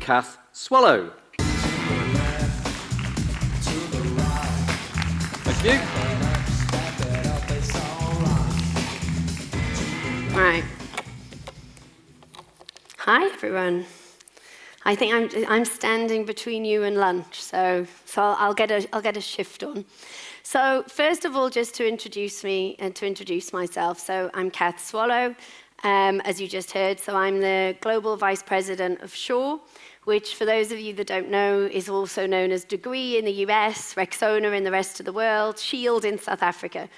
KATH Swallow. Thank you. Right. Hi, everyone. I think I'm standing between you and lunch, so I'll get a shift on. So first of all, just to introduce me and to introduce myself. So I'm KATH Swallow, as you just heard. So I'm the Global Vice President of Shaw, which for those of you that don't know is also known as Degree in the US, REXONA in the rest of the world, Shield in South Africa.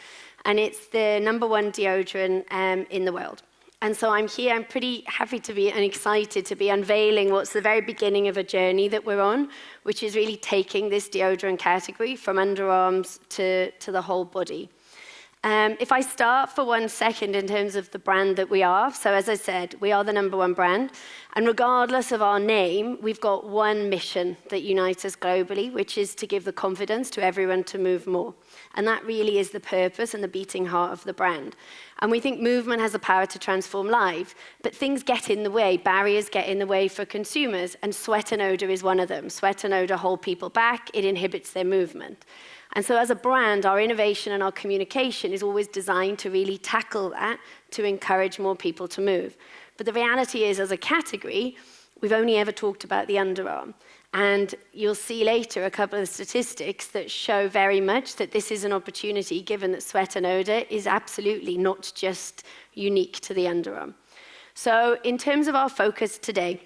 And it's the #1 deodorant in the world. And so I'm here, I'm pretty happy to be and excited to be unveiling what's the very beginning of a journey that we're on, which is really taking this deodorant category from underarms to the whole body. If I start for 1 second in terms of the brand that we are, so as I said, we are the #1 brand, and regardless of our name, we've got one mission that unites us globally, which is to give the confidence to everyone to move more. And that really is the purpose and the beating heart of the brand. And we think movement has the power to transform lives, but things get in the way, barriers get in the way for consumers, and sweat and odour is one of them. Sweat and odour hold people back, it inhibits their movement. And so as a brand, our innovation and our communication is always designed to really tackle that, to encourage more people to move. But the reality is, as a category, we've only ever talked about the underarm. And you'll see later a couple of statistics that show very much that this is an opportunity, given that sweat and odour is absolutely not just unique to the underarm. So in terms of our focus today,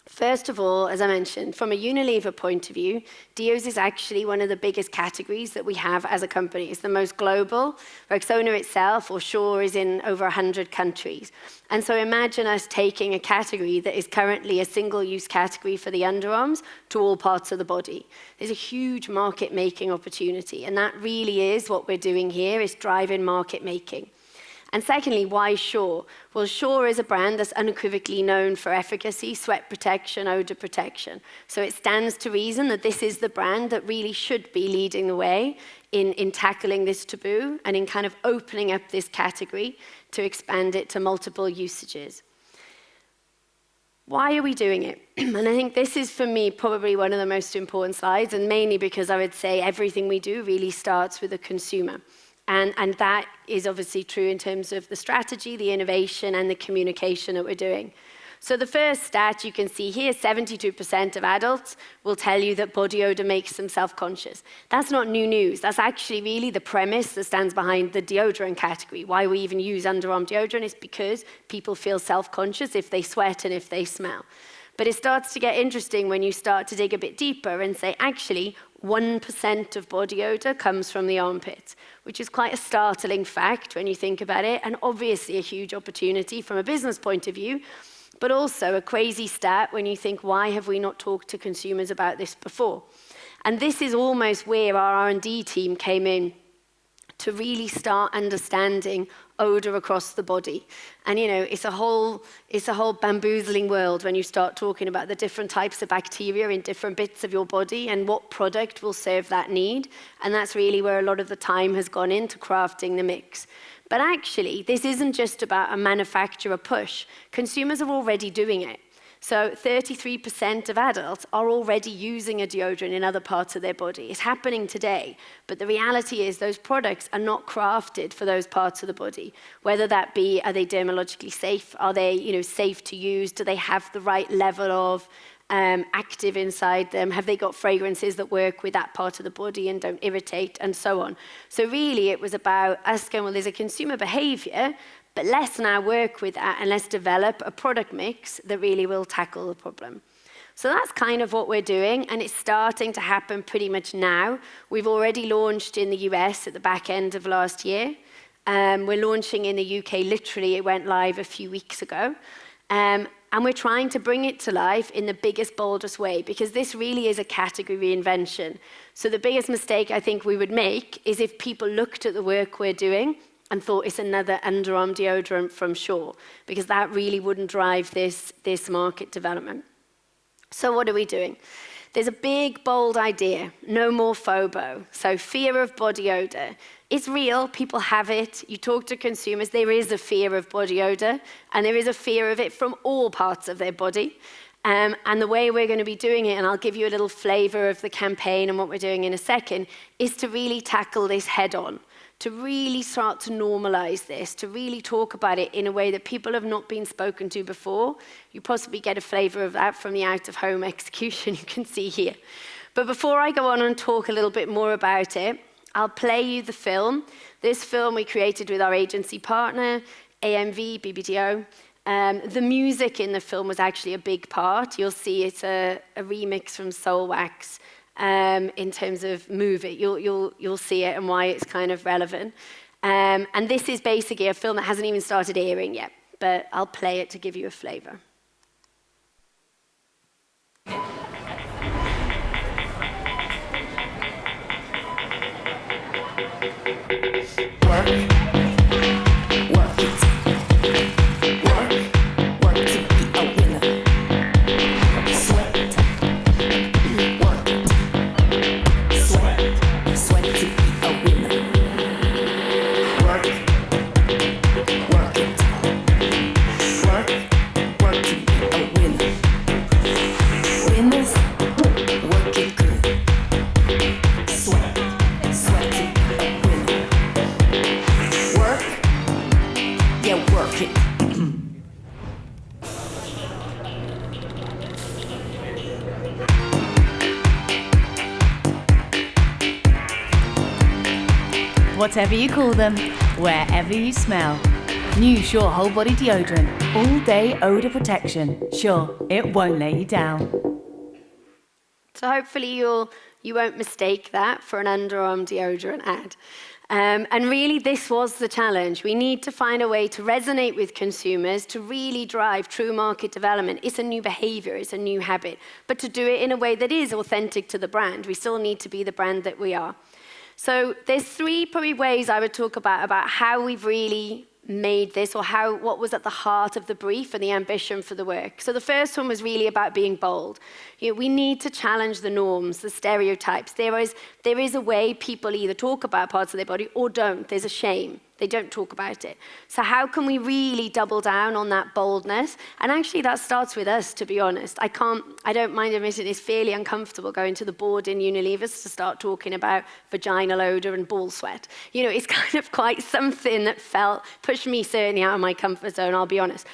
first of all, as I mentioned, from a Unilever point of view, deos is actually one of the biggest categories that we have as a company. It's the most global. REXONA itself, or Shaw, is in over 100 countries. And so imagine us taking a category that is currently a single-use category for the underarms to all parts of the body. There's a huge market-making opportunity, and that really is what we're doing here, is driving market making. And secondly, why Shaw? Well, Shaw is a brand that's unequivocally known for efficacy, sweat protection, odor protection. So it stands to reason that this is the brand that really should be leading the way in tackling this taboo and in kind of opening up this category to expand it to multiple usages. Why are we doing it? And I think this is, for me, probably one of the most important slides, and mainly because I would say everything we do really starts with the consumer. And that is obviously true in terms of the strategy, the innovation, and the communication that we're doing. So the first stat you can see here, 72% of adults will tell you that body odor makes them self-conscious. That's not new news. That's actually really the premise that stands behind the deodorant category. Why we even use underarm deodorant is because people feel self-conscious if they sweat and if they smell. But it starts to get interesting when you start to dig a bit deeper and say, actually, 1% of body odor comes from the armpits, which is quite a startling fact when you think about it, and obviously a huge opportunity from a business point of view, but also a crazy stat when you think, why have we not talked to consumers about this before? And this is almost where our R&D team came in to really start understanding odor across the body. And you know, it's a whole bamboozling world when you start talking about the different types of bacteria in different bits of your body and what product will serve that need. And that's really where a lot of the time has gone into crafting the mix. But actually, this isn't just about a manufacturer push. Consumers are already doing it. So 33% of adults are already using a deodorant in other parts of their body. It's happening today, but the reality is those products are not crafted for those parts of the body. Whether that be, are they dermatologically safe? Are they, safe to use? Do they have the right level of active inside them? Have they got fragrances that work with that part of the body and don't irritate, and so on? So really, it was about us going, well, there's a consumer behavior, but let's now work with that and let's develop a product mix that really will tackle the problem. So that's kind of what we're doing, and it's starting to happen pretty much now. We've already launched in the US at the back end of last year. We're launching in the UK, literally, it went live a few weeks ago. And we're trying to bring it to life in the biggest, boldest way, because this really is a category reinvention. So the biggest mistake I think we would make is if people looked at the work we're doing and thought it's another underarm deodorant from Shaw, because that really wouldn't drive this market development. So what are we doing? There's a big, bold idea, no more phobo. So fear of body odor. It's real, people have it. You talk to consumers, there is a fear of body odor, and there is a fear of it from all parts of their body. And the way we're going to be doing it, and I'll give you a little flavor of the campaign and what we're doing in a second, is to really tackle this head on, to really start to normalize this, to really talk about it in a way that people have not been spoken to before. You possibly get a flavor of that from the out-of-home execution you can see here. But before I go on and talk a little bit more about it, I'll play you the film. This film we created with our agency partner, AMV, BBDO. The music in the film was actually a big part. You'll see it's a remix from Soul Wax in terms of Move It. You'll see it and why it's kind of relevant. And this is basically a film that hasn't even started airing yet, but I'll play it to give you a flavor. Work. Whatever you call them, wherever you smell. New Sure Whole Body Deodorant. All day odour protection. Sure, it won't let you down. So hopefully you won't mistake that for an underarm deodorant ad. And really this was the challenge. We need to find a way to resonate with consumers, to really drive true market development. It's a new behavior, it's a new habit, but to do it in a way that is authentic to the brand. We still need to be the brand that we are. So there's three probably ways I would talk about how we've really made this, or what was at the heart of the brief and the ambition for the work. So the first one was really about being bold. We need to challenge the norms, the stereotypes. There is a way people either talk about parts of their body or don't. There's a shame. They don't talk about it. So how can we really double down on that boldness? And actually that starts with us, to be honest. I don't mind admitting it's fairly uncomfortable going to the board in Unilever to start talking about vaginal odour and ball sweat. It's kind of quite something that pushed me certainly out of my comfort zone, I'll be honest.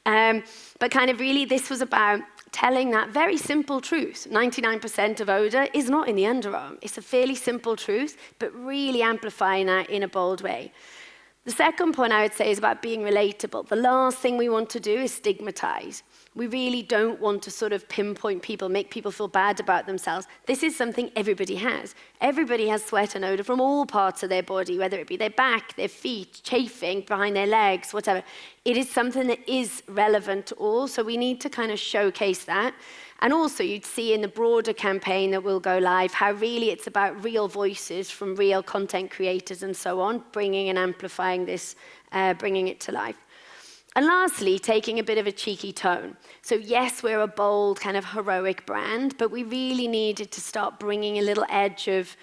But kind of really this was about telling that very simple truth. 99% of odour is not in the underarm. It's a fairly simple truth, but really amplifying that in a bold way. The second point I would say is about being relatable. The last thing we want to do is stigmatize. We really don't want to sort of pinpoint people, make people feel bad about themselves. This is something everybody has. Everybody has sweat and odour from all parts of their body, whether it be their back, their feet, chafing behind their legs, whatever. It is something that is relevant to all, so we need to kind of showcase that. And also you'd see in the broader campaign that will go live how really it's about real voices from real content creators and so on, bringing and amplifying this, bringing it to life. And lastly, taking a bit of a cheeky tone. So yes, we're a bold, kind of heroic brand, but we really needed to start bringing a little edge of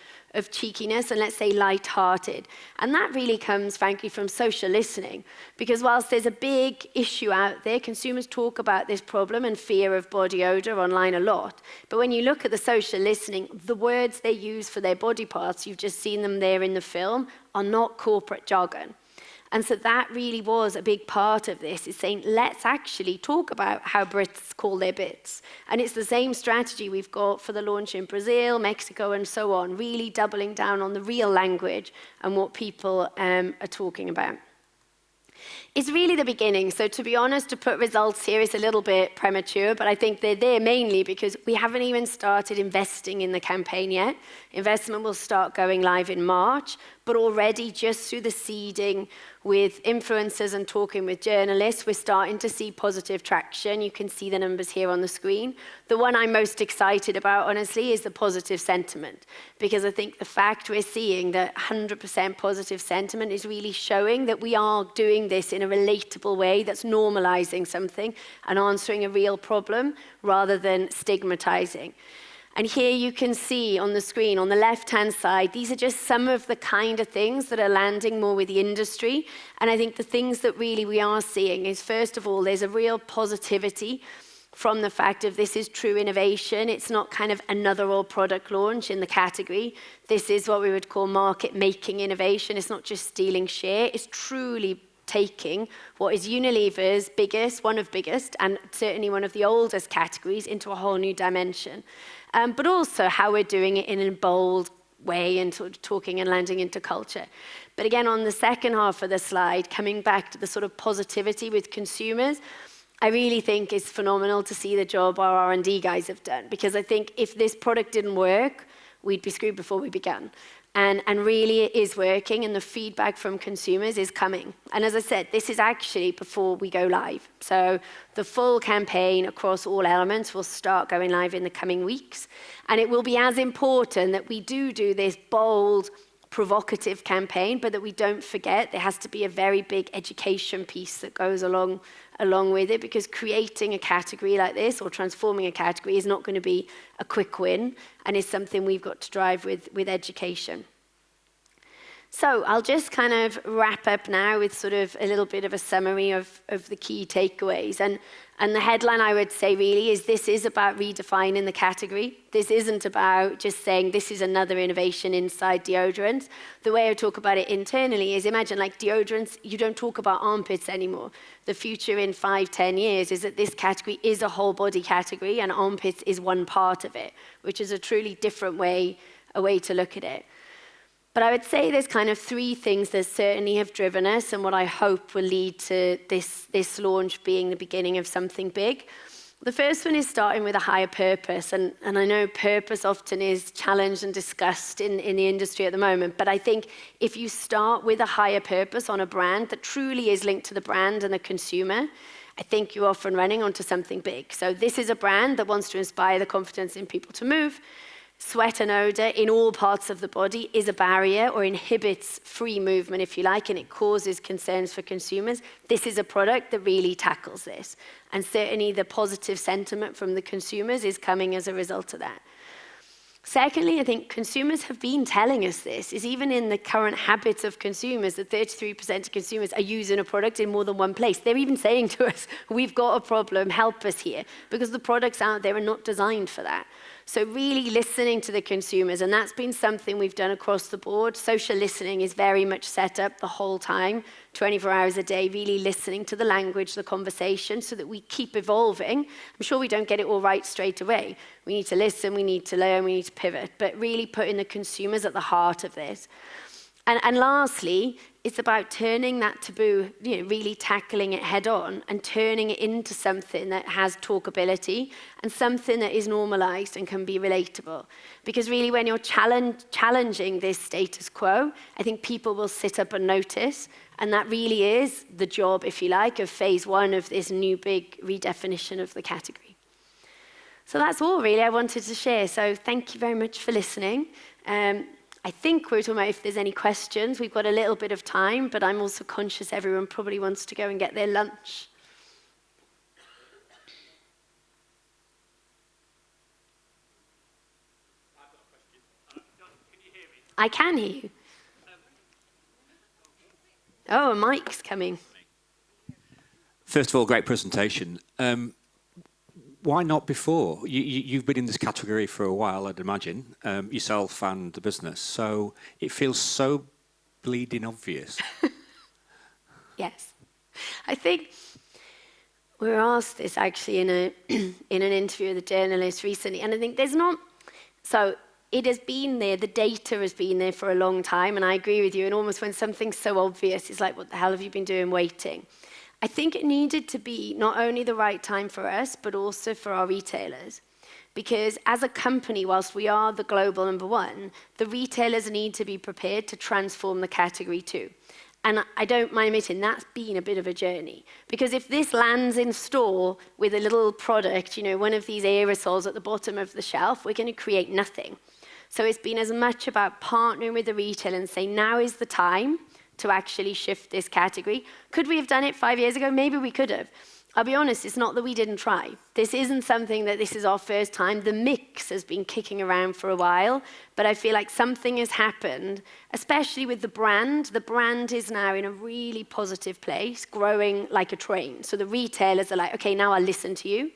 cheekiness and let's say light-hearted. And that really comes, frankly, from social listening. Because whilst there's a big issue out there, consumers talk about this problem and fear of body odor online a lot. But when you look at the social listening, the words they use for their body parts, you've just seen them there in the film, are not corporate jargon. And so that really was a big part of this, is saying, let's actually talk about how Brits call their bits. And it's the same strategy we've got for the launch in Brazil, Mexico, and so on, really doubling down on the real language and what people are talking about. It's really the beginning. So to be honest, to put results here is a little bit premature, but I think they're there mainly because we haven't even started investing in the campaign yet. Investment will start going live in March, but already just through the seeding with influencers and talking with journalists, we're starting to see positive traction. You can see the numbers here on the screen. The one I'm most excited about, honestly, is the positive sentiment, because I think the fact we're seeing that 100% positive sentiment is really showing that we are doing this in a relatable way that's normalizing something and answering a real problem rather than stigmatizing. And here you can see on the screen, on the left-hand side, these are just some of the kind of things that are landing more with the industry. And I think the things that really we are seeing is, first of all, there's a real positivity from the fact of this is true innovation. It's not kind of another old product launch in the category. This is what we would call market-making innovation. It's not just stealing share. It's truly taking what is Unilever's biggest, one of biggest, and certainly one of the oldest categories into a whole new dimension. But also how we're doing it in a bold way and sort of talking and landing into culture. But again, on the second half of the slide, coming back to the sort of positivity with consumers, I really think it's phenomenal to see the job our R&D guys have done, because I think if this product didn't work, we'd be screwed before we began. And really it is working, and the feedback from consumers is coming. And as I said, this is actually before we go live. So the full campaign across all elements will start going live in the coming weeks. And it will be as important that we do this bold, provocative campaign, but that we don't forget there has to be a very big education piece that goes along with it, because creating a category like this or transforming a category is not going to be a quick win, and is something we've got to drive with education. So I'll just kind of wrap up now with sort of a little bit of a summary of the key takeaways. And the headline I would say really is this is about redefining the category. This isn't about just saying this is another innovation inside deodorants. The way I talk about it internally is, imagine like deodorants, you don't talk about armpits anymore. The future in 5-10 years is that this category is a whole body category, and armpits is one part of it, which is a truly different way to look at it. But I would say there's kind of 3 things that certainly have driven us, and what I hope will lead to this launch being the beginning of something big. The first one is starting with a higher purpose, and I know purpose often is challenged and discussed in the industry at the moment, but I think if you start with a higher purpose on a brand that truly is linked to the brand and the consumer, I think you're often running onto something big. So this is a brand that wants to inspire the confidence in people to move. Sweat and odour in all parts of the body is a barrier or inhibits free movement, if you like, and it causes concerns for consumers. This is a product that really tackles this. And certainly the positive sentiment from the consumers is coming as a result of that. Secondly, I think consumers have been telling us this, is even in the current habits of consumers, that 33% of consumers are using a product in more than one place. They're even saying to us, we've got a problem, help us here, because the products out there are not designed for that. So really listening to the consumers, and that's been something we've done across the board. Social listening is very much set up the whole time, 24 hours a day, really listening to the language, the conversation, so that we keep evolving. I'm sure we don't get it all right straight away. We need to listen, we need to learn, we need to pivot, but really putting the consumers at the heart of this. And lastly, it's about turning that taboo, really tackling it head on and turning it into something that has talkability and something that is normalized and can be relatable. Because really when you're challenging this status quo, I think people will sit up and notice, and that really is the job, if you like, of phase 1 of this new big redefinition of the category. So that's all really I wanted to share. So thank you very much for listening. I think we're talking about if there's any questions. We've got a little bit of time, but I'm also conscious everyone probably wants to go and get their lunch. I've got a question. Can you hear me? I can hear you. Oh, a mic's coming. First of all, great presentation. Why not before? You've been in this category for a while, I'd imagine, yourself and the business. So it feels so bleeding obvious. Yes. I think we were asked this actually in an interview with a journalist recently, and I think there's not... So it has been there, the data has been there for a long time, and I agree with you, and almost when something's so obvious, it's like, what the hell have you been doing waiting? I think it needed to be not only the right time for us, but also for our retailers. Because as a company, whilst we are the global number 1, the retailers need to be prepared to transform the category too. And I don't mind admitting that's been a bit of a journey. Because if this lands in store with a little product, one of these aerosols at the bottom of the shelf, we're going to create nothing. So it's been as much about partnering with the retailer and saying, now is the time to actually shift this category. Could we have done it 5 years ago? Maybe we could have. I'll be honest, it's not that we didn't try. This isn't something that this is our first time. The mix has been kicking around for a while, but I feel like something has happened, especially with the brand. The brand is now in a really positive place, growing like a train. So the retailers are like, okay, now I'll listen to you.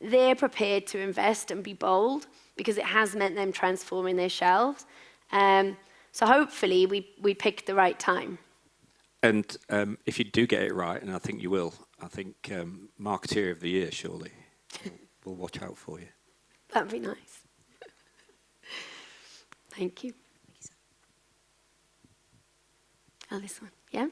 they're prepared to invest and be bold because it has meant them transforming their shelves. So hopefully we picked the right time. And if you do get it right, and I think you will, I think Marketeer of the Year, surely, we'll watch out for you. That'd be nice. Thank you. Oh, this one, yeah?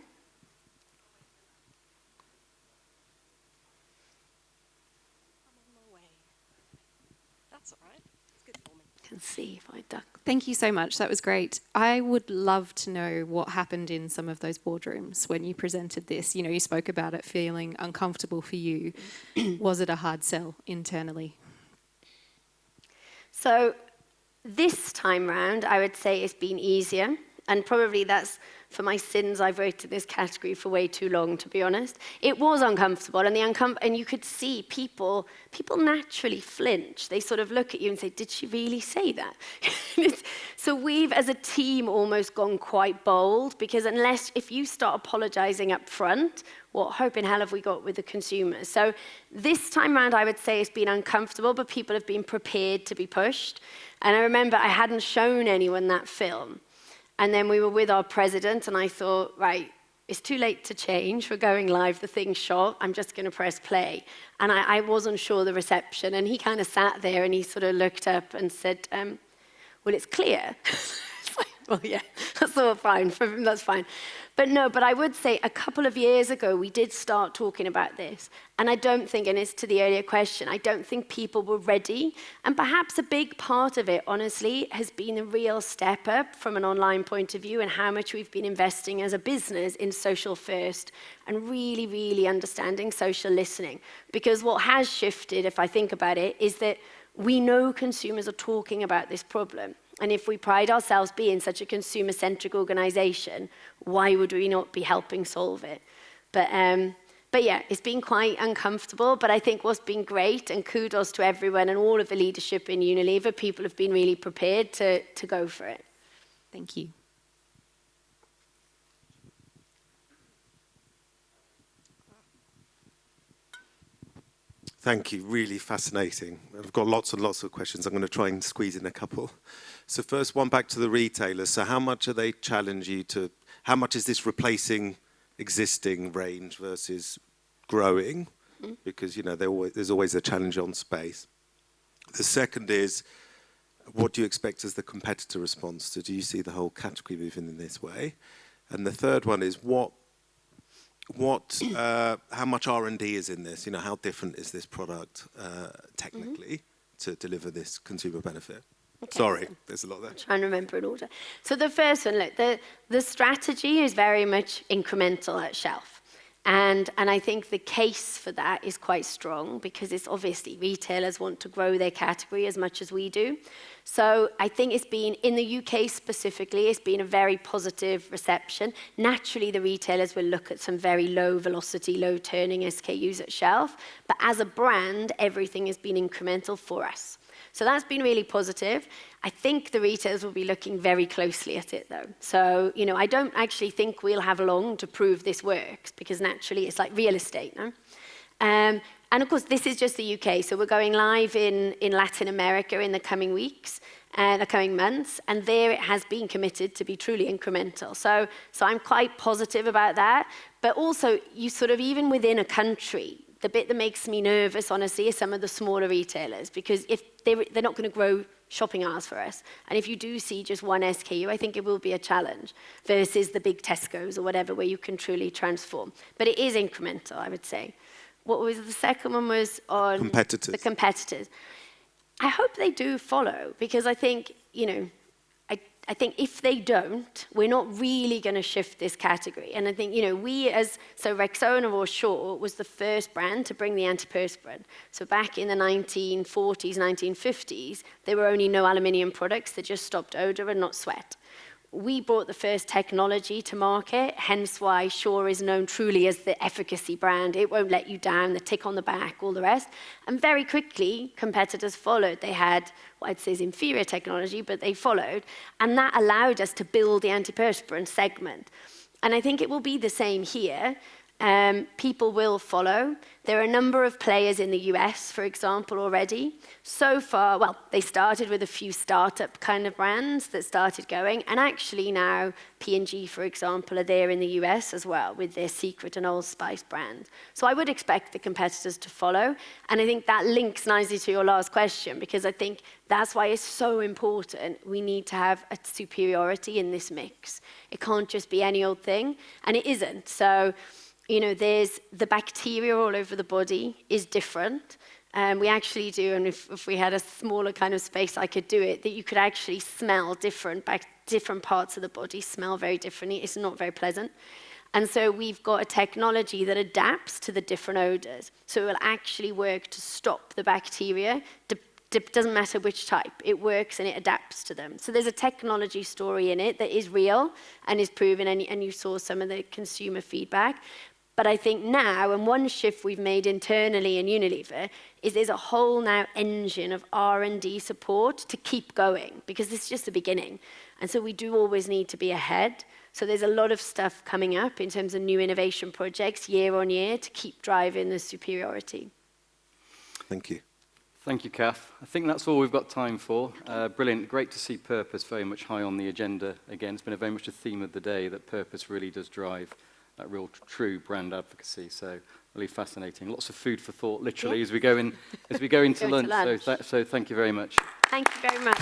Can see if I duck. Thank you so much. That was great. I would love to know what happened in some of those boardrooms when you presented this. You know, you spoke about it feeling uncomfortable for you. Was it a hard sell internally? So this time round, I would say it's been easier. And probably that's for my sins. I've worked in this category for way too long, to be honest. It was uncomfortable, and and you could see people naturally flinch. They sort of look at you and say, "Did she really say that?" So we've, as a team, almost gone quite bold, because if you start apologizing up front, what hope in hell have we got with the consumers? So this time around, I would say it's been uncomfortable, but people have been prepared to be pushed. And I remember I hadn't shown anyone that film. And then we were with our president, and I thought, right, it's too late to change. We're going live, the thing's shot. I'm just going to press play. And I wasn't sure the reception. And he kind of sat there, and he sort of looked up and said, well, it's clear. It's like, well, yeah, that's all fine. For him, that's fine. But I would say a couple of years ago, we did start talking about this. And I don't think, and it's to the earlier question, I don't think people were ready. And perhaps a big part of it, honestly, has been a real step up from an online point of view and how much we've been investing as a business in social first and really, really understanding social listening. Because what has shifted, if I think about it, is that we know consumers are talking about this problem. And if we pride ourselves being such a consumer-centric organization, why would we not be helping solve it? But yeah, it's been quite uncomfortable, but I think what's been great, and kudos to everyone and all of the leadership in Unilever, people have been really prepared to go for it. Thank you. Thank you, really fascinating. I've got lots and lots of questions. I'm going to try and squeeze in a couple. So first one, back to the retailers. So how much are they challenge you to, how much is this replacing existing range versus growing? Because, you know, there's always a challenge on space. The second is, what do you expect as the competitor response to? Do you see the whole category moving in this way? And the third one is, how much R&D is in this? You know, how different is this product technically to deliver this consumer benefit? Okay. Sorry, there's a lot there. I'm trying to remember in order. So the first one, look, the strategy is very much incremental at shelf. And I think the case for that is quite strong because it's obviously retailers want to grow their category as much as we do. So I think it's been, in the UK specifically, it's been a very positive reception. Naturally, the retailers will look at some very low velocity, low turning SKUs at shelf. But as a brand, everything has been incremental for us. So that's been really positive. I think the retailers will be looking very closely at it, though. So, you know, I don't actually think we'll have long to prove this works because naturally it's like real estate, no? And of course, this is just the UK. So we're going live in Latin America in the coming weeks and the coming months. And there it has been committed to be truly incremental. So I'm quite positive about that. But also, you sort of, even within a country, the bit that makes me nervous, honestly, is some of the smaller retailers, because if they're not going to grow shopping hours for us. And if you do see just one SKU, I think it will be a challenge versus the big Tesco's or whatever where you can truly transform. But it is incremental, I would say. What was the second one was on competitors. The competitors. I hope they do follow because I think, you know, I think if they don't, we're not really going to shift this category. And I think, you know, so REXONA or Shaw was the first brand to bring the antiperspirant. So back in the 1940s, 1950s, there were only no aluminium products that just stopped odor and not sweat. We brought the first technology to market, hence why Shaw is known truly as the efficacy brand. It won't let you down, the tick on the back, all the rest. And very quickly, competitors followed. They had what I'd say is inferior technology, but they followed. And that allowed us to build the antiperspirant segment. And I think it will be the same here. people will follow. There are a number of players in the US, for example, already. So far, well, they started with a few startup kind of brands that started going, and actually now P&G, for example, are there in the US as well with their Secret and Old Spice brand. So I would expect the competitors to follow, and I think that links nicely to your last question, because I think that's why it's so important. We need to have a superiority in this mix. It can't just be any old thing, and it isn't. So, you know, there's the bacteria all over the body is different. We actually do, and if we had a smaller kind of space, I could do it, that you could actually smell different parts of the body smell very differently. It's not very pleasant. And so we've got a technology that adapts to the different odors. So it will actually work to stop the bacteria. Doesn't matter which type, it works and it adapts to them. So there's a technology story in it that is real and is proven, and you saw some of the consumer feedback. But I think now, and one shift we've made internally in Unilever, is there's a whole now engine of R&D support to keep going, because this is just the beginning. And so we do always need to be ahead. So there's a lot of stuff coming up in terms of new innovation projects year on year to keep driving the superiority. Thank you. Thank you, Kath. I think that's all we've got time for. Brilliant. Great to see purpose very much high on the agenda again. It's been very much a theme of the day that purpose really does drive that real true brand advocacy. So really fascinating. Lots of food for thought, literally, as we go into lunch. So thank you very much. Thank you very much.